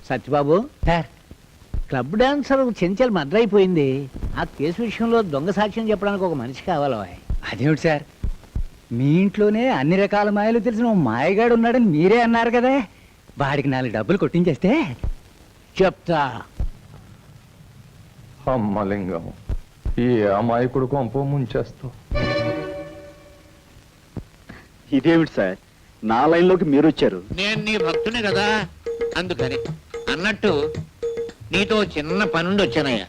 Satyababu sir club dancer Chenchal murder అయిపోయింది. ఆ case విషయంలో దొంగ సాక్ష్యం చెప్పడానికి ఒక మనిషి కావాలి. అదేమిటి సార్, మీ ఇంట్లోనే అన్ని రకాల మాయలు తెలిసిన ఓ మాయగాడు ఉన్నాడని మీరే అన్నారు కదా, వాడికి 4 డబ్బులు కొట్టించేస్తే చెప్తా. అమ్మలింగం, ఈ అమాయకుడు కొంప ముంచేస్తావు. ఇదేమిటి సార్, నా లైన్లోకి మీరు వచ్చారు? నేను నీ భక్తునే కదా, అందుకని. అన్నట్టు నీతో చిన్న పనుండి వచ్చానయ్యా.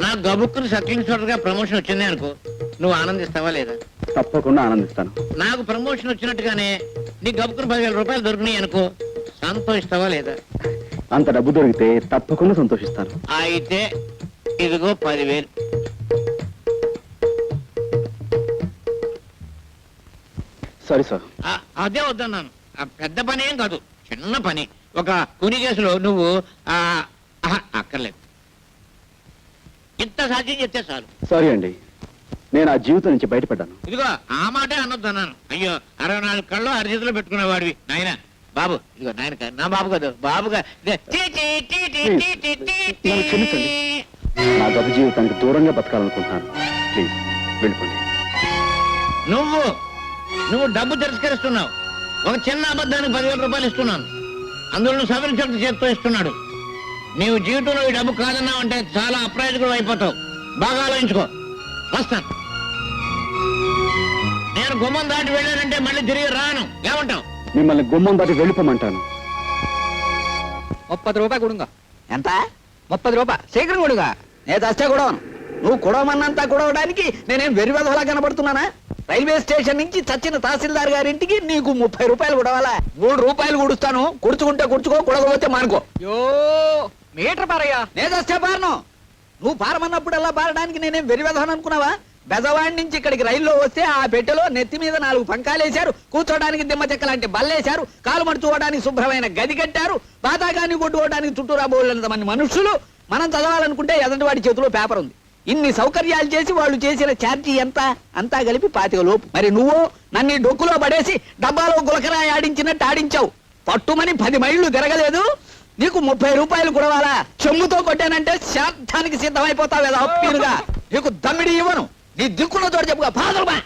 నా గబుక్కుని సబ్ ఇన్స్పెక్టర్గా ప్రమోషన్ వచ్చింది అనుకో, నువ్వు ఆనందిస్తావా లేదా? తప్పకుండా ఆనందిస్తాను. నాకు ప్రమోషన్ వచ్చినట్టుగానే నీ గబుక్కుని 10,000 రూపాయలు దొరికినాయి అనుకో, సంతోషిస్తావా లేదా? అంత డబ్బు దొరికితే తప్పకుండా సంతోషిస్తాను. అయితే ఇదిగో 10,000. Sorry sir. అదే వద్దన్నాను. పెద్ద పని ఏం కాదు, చిన్న పని. ఒక కుని కేసులో నువ్వు అక్కర్లేదు, ఇంత సాధ్యం చెప్తే చాలు. సారీ అండి, నేను ఆ జీవితం నుంచి బయటపడ్డాను. ఇదిగో ఆ మాటే అనొద్దు అన్నాను. అయ్యో, 64 కళ్ళు అరిచేతిలో పెట్టుకునేవాడివి నాయన. బాబు ఇదిగో నాయన, నా బాబు కాదు, బాబుగా. నన్ను క్షమించండి, నా గత జీవితానికి దూరంగా బతకాలనుకుంటున్నాను. ప్లీజ్ వెళ్ళిపోండి. నువ్వు డబ్బు తిరస్కరిస్తున్నావు. ఒక చిన్న అబద్ధానికి 10,000 రూపాయలు ఇస్తున్నాను, అందులో సబ్ ఇన్స్పెక్టర్ చేత్తో ఇస్తున్నాడు. నీవు జీవితంలో ఈ డబ్బు కాదన్నావు అంటే చాలా అప్రయోజకుడు అయిపోతావు. బాగా ఆలోచించుకో. వస్తాను. నేను గుమ్మం దాటి వెళ్ళానంటే మళ్ళీ తిరిగి రాను. ఏమంటావు? మిమ్మల్ని గుమ్మం దాటి వెళ్ళిపోమంటాను. 30 రూపాయలు కొడుగా. ఎంత? 30 రూపాయలు శీఘ్రం కొడుగా. నేను చస్తే కొడవను. నువ్వు కొడవమన్నంతా కొడవడానికి నేనేం వెరివెదలా కనబడుతున్నానా? రైల్వే స్టేషన్ నుంచి చచ్చిన తహసీల్దార్ గారింటికి నీకు 30 రూపాయలు కొడవాలా? 3 రూపాయలు కుడుస్తాను. కుడుచుకుంటే కుడుచుకో, కుడకపోతే మానుకో. యో మీటర్ పారయ్యా. నేను చస్తే పారను. నువ్వు పారమన్నప్పుడల్లా పారడానికి నేనేం వెరివెదను అనుకున్నావా? బెజవాడి నుంచి ఇక్కడికి రైల్లో వస్తే ఆ పెట్టెలో నెత్తి మీద 4 పంకాలేశారు, కూర్చోడానికి దిమ్మ చెక్క లాంటి బల్లేశారు, కాలు మడుచుకోవడానికి శుభ్రమైన గది కట్టారు, బాతాగాన్ని కొట్టుకోవడానికి చుట్టూరా బోళ్ళంత మంది మనుషులు. మనం చదవాలనుకుంటే ఎదంటి చేతిలో పేపర్ ఉంది. ఇన్ని సౌకర్యాలు చేసి వాళ్ళు చేసిన ఛార్జీ ఎంత? అంతా కలిపి 25 లోపు. మరి నువ్వు నన్ను డొక్కులో పడేసి డబ్బాలో గులకరాయి ఆడించినట్టు ఆడించావు. పట్టుమని 10 మైళ్ళు తిరగలేదు, నీకు 30 రూపాయలు కొడవాలా? చెమ్ముతో కొట్టానంటే శాంతానికి సిద్ధమైపోతావు కదా అప్పీరుగా. నీకు దమ్మిడి ఇవ్వను. నీ దిక్కులో చోటు చెప్పుగా పాదరుబా.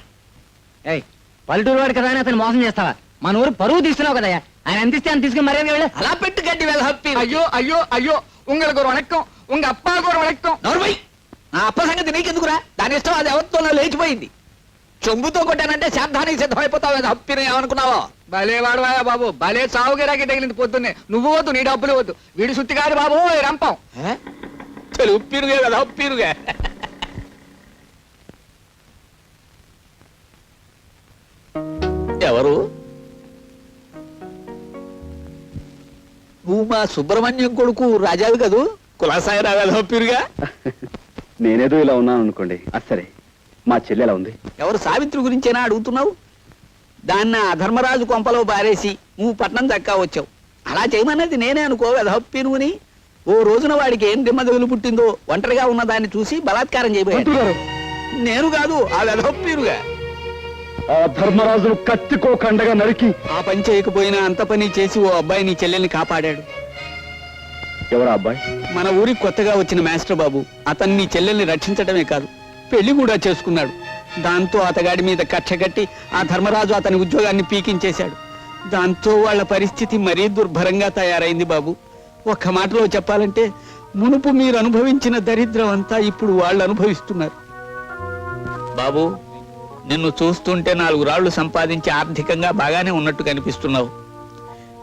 పల్లెటూరు వాడి కదా అని అతను మోసం చేస్తావా? మన ఊరు పరువు తీస్తున్నావు కదా, ఆయన అందిస్తే అని తీసుకుని మర్యాద వెళ్ళి అలా పెట్టి గడ్డి వెళ్ళ హప్పి. అయ్యో అయ్యో అయ్యో, உங்களுக்கு ஒரு வணக்கம், உங்க அப்பாவுக்கு ஒரு வணக்கம். నోర్మై, నా అప్ప సంగతి నీకెందుకురా? దాని ఇష్టం, అది ఎవరితోనో లేచిపోయింది. చెంబుతో కొట్టానంటే శాంతానికి సిద్ధమైపోతావు కదా అప్పిని. ఏమనుకున్నావో? భలే వాడవాయా బాబు, భలే సావుగిరాకి తగిలింది పొద్దున్నే. నువ్వు వద్దు, నీ డబ్బులు వద్దు. వీడి సుత్తి కాదు బాబు, రంపం ఉప్పిరుగే కదా ఉప్పిరుగా. ఎవరు నువ్వు? మా సుబ్రహ్మణ్యం కొడుకు రాజావి కదూ? కులాసాయి రాగా పిరుగా. నేనేదో ఇలా ఉన్నాను అనుకోండి. సరే, మా చెల్లెలా ఉంది? ఎవరు? సావిత్రి గురించేనా అడుగుతున్నావు? దాన్ని ఆ ధర్మరాజు కొంపలో బారేసి నువ్వు పట్నం దక్కా వచ్చావు. అలా చేయమన్నది నేనే అనుకో వెధప్పినుని. ఓ రోజున వాడికి ఏం దిమ్మదగులు పుట్టిందో ఒంటరిగా ఉన్న దాన్ని చూసి బలాత్కారం చేయబోయాడు. నేను కాదు, ఆ వెధప్పినుగా. ఆ ధర్మరాజును కత్తికో కండగా నరికి ఆ పని చేయకపోయినా అంత పని చేసి ఓ అబ్బాయి నీ చెల్లెల్ని కాపాడాడు. ఎవరా అబ్బాయి? మన ఊరికి కొత్తగా వచ్చిన మాస్టర్ బాబు. అతన్ని నీ చెల్లెల్ని రక్షించడమే కాదు, పెళ్లి కూడా చేసుకున్నాడు. దాంతో అతగాడి మీద కక్ష కట్టి ఆ ధర్మరాజు అతని ఉద్యోగాన్ని పీకించేశాడు. దాంతో వాళ్ళ పరిస్థితి మరీ దుర్భరంగా తయారైంది బాబు. ఒక్క మాటలో చెప్పాలంటే మునుపు మీరు అనుభవించిన దరిద్రం అంతా ఇప్పుడు వాళ్ళు అనుభవిస్తున్నారు. బాబు, నిన్ను చూస్తుంటే 4 రాళ్లు సంపాదించి ఆర్థికంగా బాగానే ఉన్నట్టు కనిపిస్తున్నావు.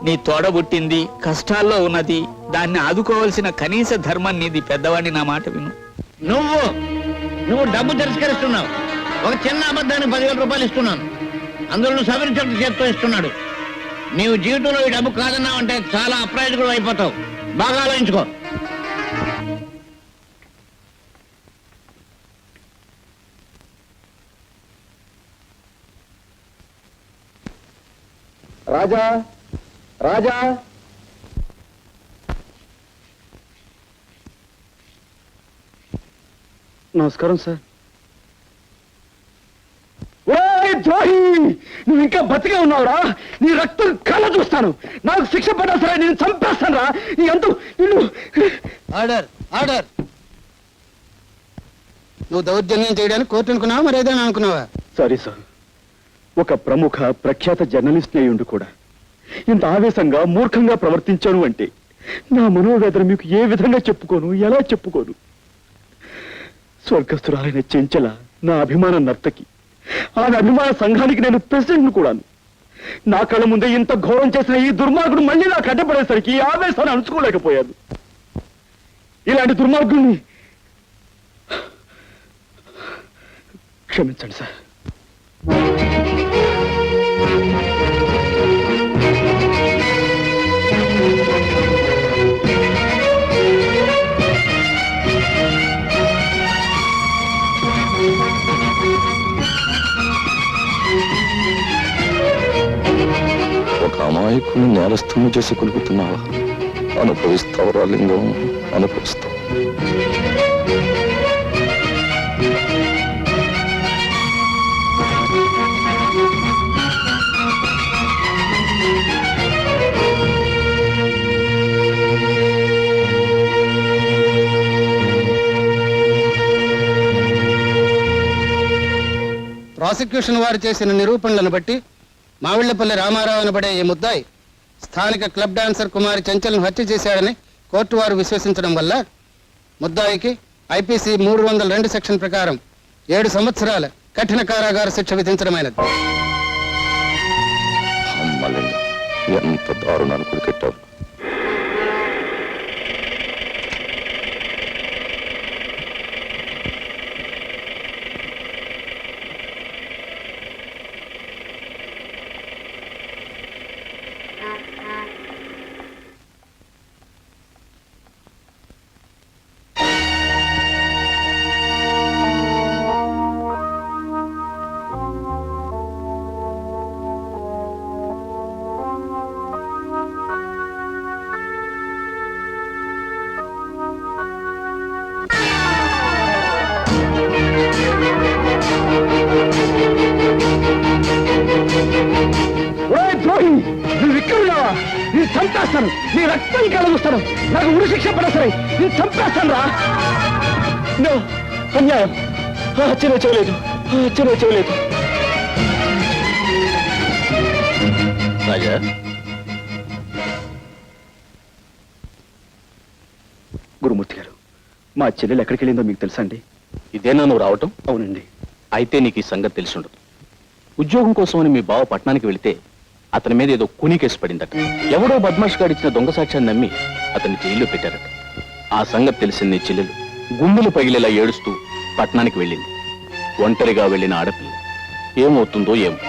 నీ తోడబుట్టింది కష్టాల్లో ఉన్నది, దాన్ని ఆదుకోవాల్సిన కనీస ధర్మం నీది. పెద్దవాడిని నా మాట విను. నువ్వు డబ్బు తిరస్కరిస్తున్నావు. ఒక చిన్న అబద్ధానికి 10,000 రూపాయలు ఇస్తున్నాను, అందులో సబ్ ఇన్స్పెక్టర్ చేత్తో ఇస్తున్నాడు. నీవు జీవితంలో ఈ డబ్బు కాదన్నావు అంటే చాలా అప్రయోజకుడు అయిపోతావు. బాగా ఆలోచించుకో. రాజా, రాజా, నమస్కారం సార్. ద్రోహి, నువ్వు ఇంకా బతికే ఉన్నావురా, నీ రక్తం కళ్ళ చూస్తాను. నాకు శిక్ష పడ్డా సరే నేను చంపేస్తాను రా. నీ అంతు నిన్ను. Order order. నువ్వు దౌర్జన్యం చేయడానికి కోర్టు అనుకున్నావా మరి ఏదైనా అనుకున్నావా? సారీ సార్, ఒక ప్రముఖ ప్రఖ్యాత జర్నలిస్ట్ అయ్యుండి కూడా ఇంత ఆవేశంగా మూర్ఖంగా ప్రవర్తించాను అంటే నా మనోవేదన మీకు ఏ విధంగా చెప్పుకోను, ఎలా చెప్పుకోను. స్వర్గస్థురాలైన చెంచల నా అభిమాన నర్తకి, ఆమె అభిమాన సంఘానికి నేను ప్రెసిడెంట్ను కూడాను. నా కళ్ళ ముందే ఇంత ఘోరం చేసిన ఈ దుర్మార్గుడు మళ్ళీ నాకు అడ్డపడేసరికి ఈ ఆవేశాన్ని అణుచుకోలేకపోయాను. ఇలాంటి దుర్మార్గుల్ని క్షమించండి సార్. ఒక అమాయకుని నేరస్తుని చేసి కొలుపుతున్నావా? అనుభవిస్తావురా లింగం, అనుభవిస్తావు. ప్రాసిక్యూషన్ వారు చేసిన నిరూపణలను బట్టి మావిళ్లపల్లి రామారావు అనబడే ఈ ముద్దాయి స్థానిక క్లబ్ డాన్సర్ కుమారి చెంచల్ను హత్య చేశాడని కోర్టు వారు విశ్వసించడం వల్ల ముద్దాయికి ఐపీసీ 302 సెక్షన్ ప్రకారం 7 సంవత్సరాల కఠిన కారాగార శిక్ష విధించడమైనది. అమ్మలింగం, ఎంత దారుణాన్ని కొడుకెట్టావు. ద్రోహి, నువ్వు విక్రమినావా? నేను చంపేస్తాను, నీ రక్తం కలగుస్తాను. నాకు ఉరి శిక్ష పడ సరే నేను చంపేస్తాను రా. అన్యాయం, హత్య చేయలేదు, హత్య చేయలేదు. రాజా, గురుమూర్తి గారు, మా చెల్లెలు ఎక్కడికి వెళ్ళిందో మీకు తెలుసా అండి? ఇదేనా నువ్వు రావటం? అవునండి. అయితే నీకు ఈ సంగతి తెలిసి ఉండదు. ఉద్యోగం కోసమని మీ బావ పట్టణానికి వెళితే అతని మీద ఏదో కూనీ కేసు పడిందట. ఎవడో బద్మాష్ గాడిచ్చిన దొంగ సాక్ష్యాన్ని నమ్మి అతన్ని జైల్లో పెట్టారట. ఆ సంగతి తెలిసింది నీ చెల్లెలు గుండెలు పగిలేలా ఏడుస్తూ పట్టణానికి వెళ్ళింది. ఒంటరిగా వెళ్ళిన ఆడపిల్ల ఏమవుతుందో ఏమో.